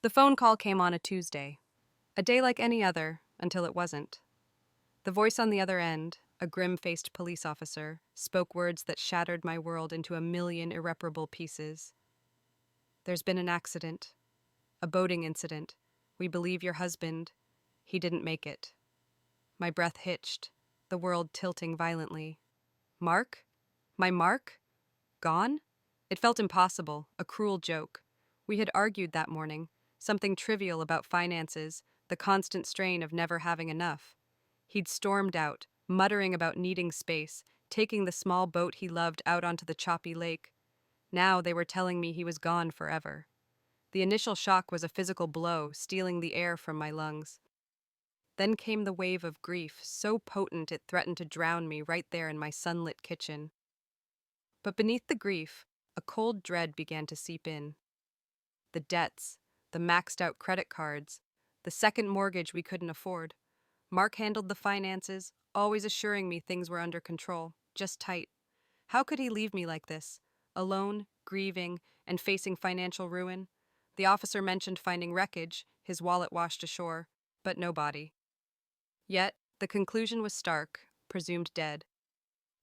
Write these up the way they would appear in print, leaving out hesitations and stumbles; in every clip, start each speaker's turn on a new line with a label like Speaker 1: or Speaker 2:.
Speaker 1: The phone call came on a Tuesday, a day like any other, until it wasn't. The voice on the other end, a grim-faced police officer, spoke words that shattered my world into a million irreparable pieces. There's been an accident. A boating incident. We believe your husband. He didn't make it. My breath hitched, the world tilting violently. Mark? My Mark? Gone? It felt impossible, a cruel joke. We had argued that morning, something trivial about finances, the constant strain of never having enough. He'd stormed out, muttering about needing space, taking the small boat he loved out onto the choppy lake. Now they were telling me he was gone forever. The initial shock was a physical blow, stealing the air from my lungs. Then came the wave of grief, so potent it threatened to drown me right there in my sunlit kitchen. But beneath the grief, a cold dread began to seep in. The debts, the maxed-out credit cards, the second mortgage we couldn't afford. Mark handled the finances, always assuring me things were under control, just tight. How could he leave me like this, alone, grieving, and facing financial ruin? The officer mentioned finding wreckage, his wallet washed ashore, but no body. Yet, the conclusion was stark, presumed dead.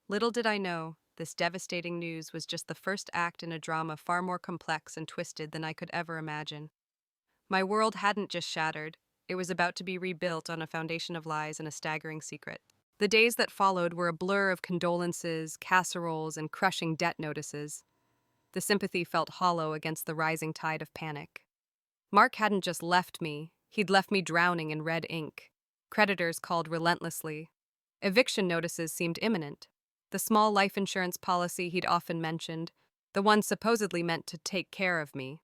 Speaker 1: Little did I know, this devastating news was just the first act in a drama far more complex and twisted than I could ever imagine. My world hadn't just shattered, it was about to be rebuilt on a foundation of lies and a staggering secret. The days that followed were a blur of condolences, casseroles, and crushing debt notices. The sympathy felt hollow against the rising tide of panic. Mark hadn't just left me, he'd left me drowning in red ink. Creditors called relentlessly. Eviction notices seemed imminent. The small life insurance policy he'd often mentioned, the one supposedly meant to take care of me,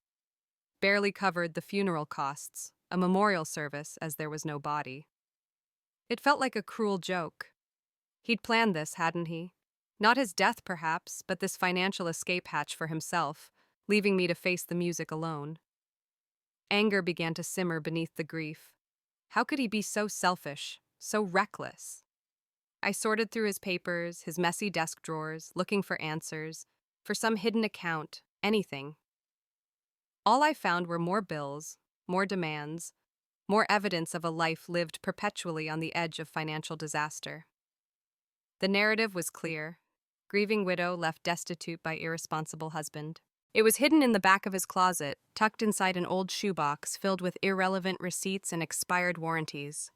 Speaker 1: barely covered the funeral costs, a memorial service as there was no body. It felt like a cruel joke. He'd planned this, hadn't he? Not his death, perhaps, but this financial escape hatch for himself, leaving me to face the music alone. Anger began to simmer beneath the grief. How could he be so selfish, so reckless? I sorted through his papers, his messy desk drawers, looking for answers, for some hidden account, anything. All I found were more bills, more demands, more evidence of a life lived perpetually on the edge of financial disaster. The narrative was clear. Grieving widow left destitute by irresponsible husband. It was hidden in the back of his closet, tucked inside an old shoebox filled with irrelevant receipts and expired warranties.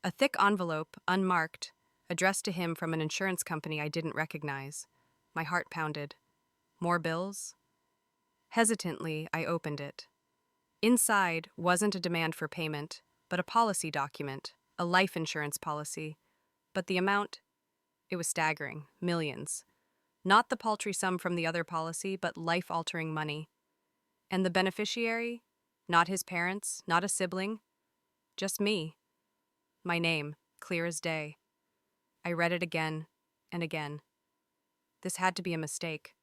Speaker 1: A thick envelope, unmarked, addressed to him from an insurance company I didn't recognize. My heart pounded. More bills? Hesitantly, I opened it. Inside wasn't a demand for payment, but a policy document, a life insurance policy. But the amount? It was staggering, millions. Not the paltry sum from the other policy, but life-altering money. And the beneficiary? Not his parents, not a sibling. Just me. My name, clear as day. I read it again and again. This had to be a mistake.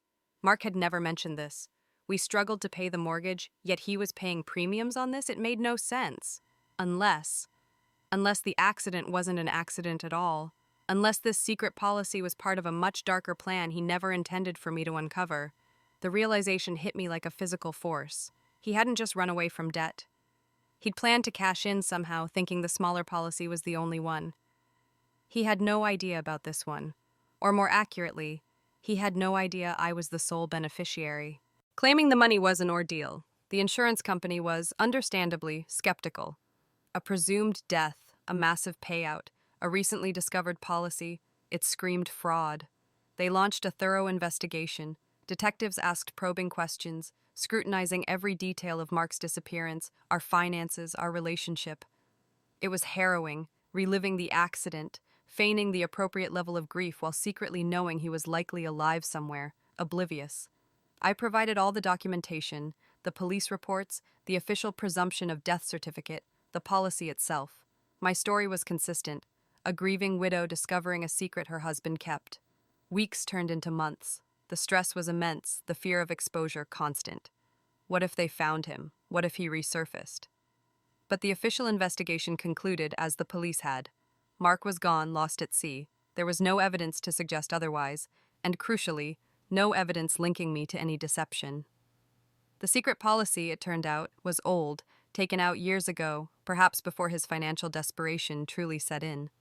Speaker 1: Mark had never mentioned this. We struggled to pay the mortgage, yet he was paying premiums on this? It made no sense. Unless the accident wasn't an accident at all. Unless this secret policy was part of a much darker plan he never intended for me to uncover. The realization hit me like a physical force. He hadn't just run away from debt. He'd planned to cash in somehow, thinking the smaller policy was the only one. He had no idea about this one. Or more accurately, he had no idea I was the sole beneficiary. Claiming the money was an ordeal. The insurance company was, understandably, skeptical. A presumed death, a massive payout, a recently discovered policy, it screamed fraud. They launched a thorough investigation. Detectives asked probing questions, scrutinizing every detail of Mark's disappearance, our finances, our relationship. It was harrowing, reliving the accident, feigning the appropriate level of grief while secretly knowing he was likely alive somewhere, oblivious. I provided all the documentation, the police reports, the official presumption of death certificate, the policy itself. My story was consistent. A grieving widow discovering a secret her husband kept. Weeks turned into months. The stress was immense, the fear of exposure constant. What if they found him? What if he resurfaced? But the official investigation concluded as the police had. Mark was gone, lost at sea. There was no evidence to suggest otherwise, and crucially, no evidence linking me to any deception. The secret policy, it turned out, was old, taken out years ago, perhaps before his financial desperation truly set in.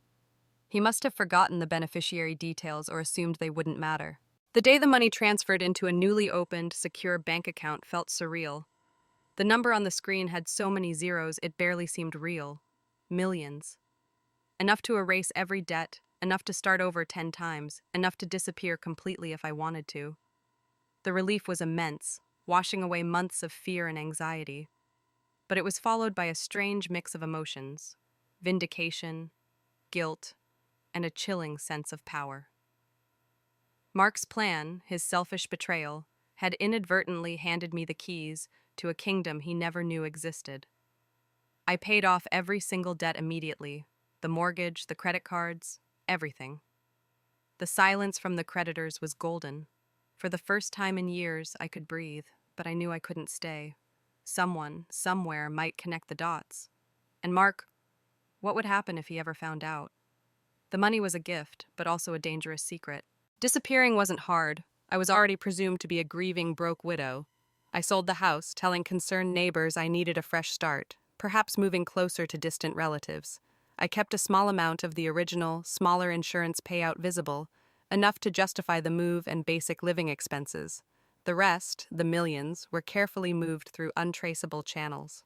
Speaker 1: He must have forgotten the beneficiary details or assumed they wouldn't matter. The day the money transferred into a newly opened, secure bank account felt surreal. The number on the screen had so many zeros it barely seemed real. Millions. Enough to erase every debt, enough to start over 10 times, enough to disappear completely if I wanted to. The relief was immense, washing away months of fear and anxiety. But it was followed by a strange mix of emotions: vindication, guilt, and a chilling sense of power. Mark's plan, his selfish betrayal, had inadvertently handed me the keys to a kingdom he never knew existed. I paid off every single debt immediately: the mortgage, the credit cards, everything. The silence from the creditors was golden. For the first time in years, I could breathe, but I knew I couldn't stay. Someone, somewhere, might connect the dots. And Mark, what would happen if he ever found out? The money was a gift, but also a dangerous secret. Disappearing wasn't hard. I was already presumed to be a grieving, broke widow. I sold the house, telling concerned neighbors I needed a fresh start, perhaps moving closer to distant relatives. I kept a small amount of the original, smaller insurance payout visible, enough to justify the move and basic living expenses. The rest, the millions, were carefully moved through untraceable channels.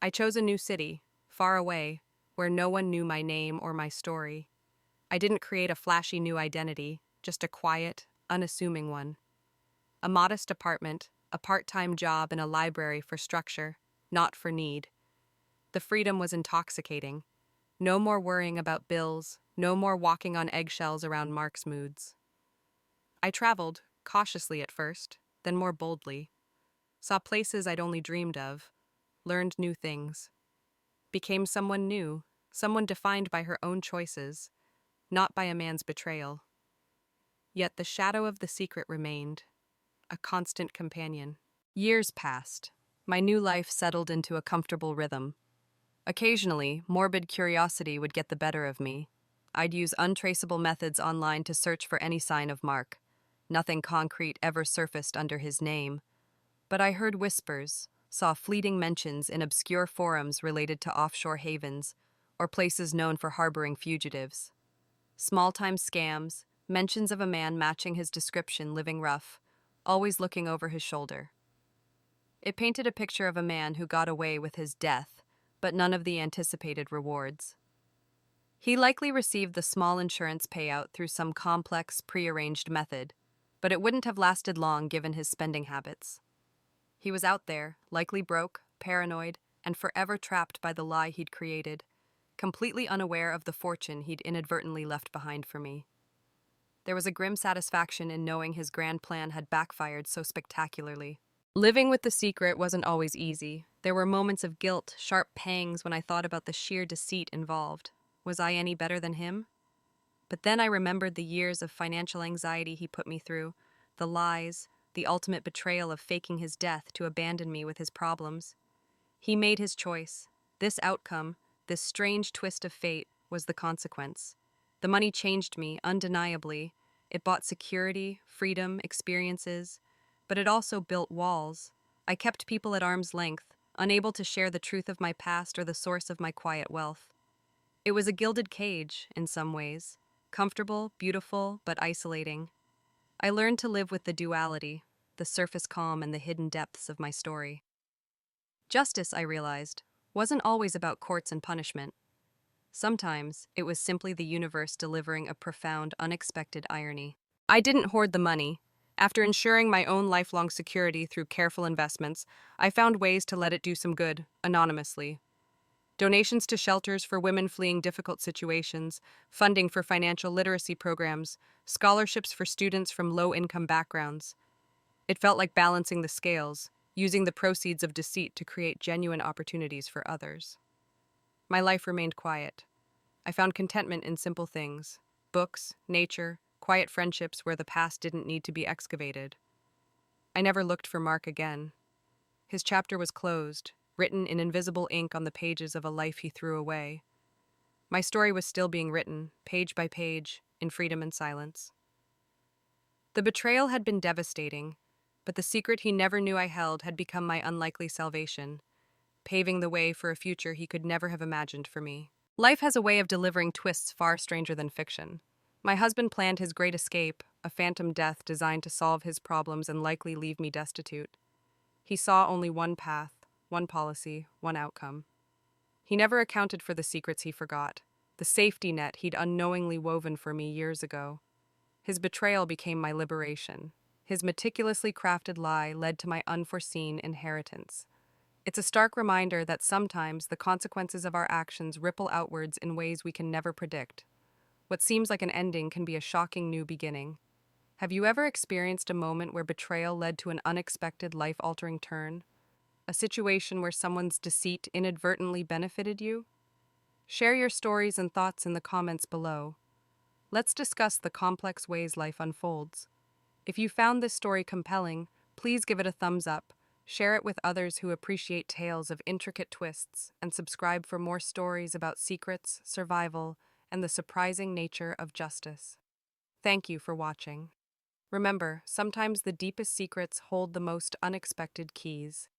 Speaker 1: I chose a new city, far away, where no one knew my name or my story. I didn't create a flashy new identity, just a quiet, unassuming one. A modest apartment, a part-time job, and a library for structure, not for need. The freedom was intoxicating. No more worrying about bills, no more walking on eggshells around Mark's moods. I traveled, cautiously at first, then more boldly. Saw places I'd only dreamed of, learned new things. Became someone new, someone defined by her own choices, not by a man's betrayal. Yet the shadow of the secret remained, a constant companion. Years passed. My new life settled into a comfortable rhythm. Occasionally, morbid curiosity would get the better of me. I'd use untraceable methods online to search for any sign of Mark. Nothing concrete ever surfaced under his name. But I heard whispers, saw fleeting mentions in obscure forums related to offshore havens or places known for harboring fugitives. Small-time scams, mentions of a man matching his description living rough, always looking over his shoulder. It painted a picture of a man who got away with his death, but none of the anticipated rewards. He likely received the small insurance payout through some complex, prearranged method, but it wouldn't have lasted long given his spending habits. He was out there, likely broke, paranoid, and forever trapped by the lie he'd created, completely unaware of the fortune he'd inadvertently left behind for me. There was a grim satisfaction in knowing his grand plan had backfired so spectacularly. Living with the secret wasn't always easy. There were moments of guilt, sharp pangs when I thought about the sheer deceit involved. Was I any better than him? But then I remembered the years of financial anxiety he put me through, the lies, the ultimate betrayal of faking his death to abandon me with his problems. He made his choice. This outcome, this strange twist of fate, was the consequence. The money changed me, undeniably. It bought security, freedom, experiences, but it also built walls. I kept people at arm's length, unable to share the truth of my past or the source of my quiet wealth. It was a gilded cage, in some ways. Comfortable, beautiful, but isolating. I learned to live with the duality, the surface calm and the hidden depths of my story. Justice, I realized, wasn't always about courts and punishment. Sometimes, it was simply the universe delivering a profound, unexpected irony. I didn't hoard the money. After ensuring my own lifelong security through careful investments, I found ways to let it do some good, anonymously. Donations to shelters for women fleeing difficult situations, funding for financial literacy programs, scholarships for students from low-income backgrounds. It felt like balancing the scales, using the proceeds of deceit to create genuine opportunities for others. My life remained quiet. I found contentment in simple things: books, nature, quiet friendships where the past didn't need to be excavated. I never looked for Mark again. His chapter was closed, written in invisible ink on the pages of a life he threw away. My story was still being written, page by page, in freedom and silence. The betrayal had been devastating, but the secret he never knew I held had become my unlikely salvation. paving the way for a future he could never have imagined for me. Life has a way of delivering twists far stranger than fiction. My husband planned his great escape, a phantom death designed to solve his problems and likely leave me destitute. He saw only one path, one policy, one outcome. He never accounted for the secrets he forgot, the safety net he'd unknowingly woven for me years ago. His betrayal became my liberation. His meticulously crafted lie led to my unforeseen inheritance. It's a stark reminder that sometimes the consequences of our actions ripple outwards in ways we can never predict. What seems like an ending can be a shocking new beginning. Have you ever experienced a moment where betrayal led to an unexpected life-altering turn? A situation where someone's deceit inadvertently benefited you? Share your stories and thoughts in the comments below. Let's discuss the complex ways life unfolds. If you found this story compelling, please give it a thumbs up, share it with others who appreciate tales of intricate twists, and subscribe for more stories about secrets, survival, and the surprising nature of justice. Thank you for watching. Remember, sometimes the deepest secrets hold the most unexpected keys.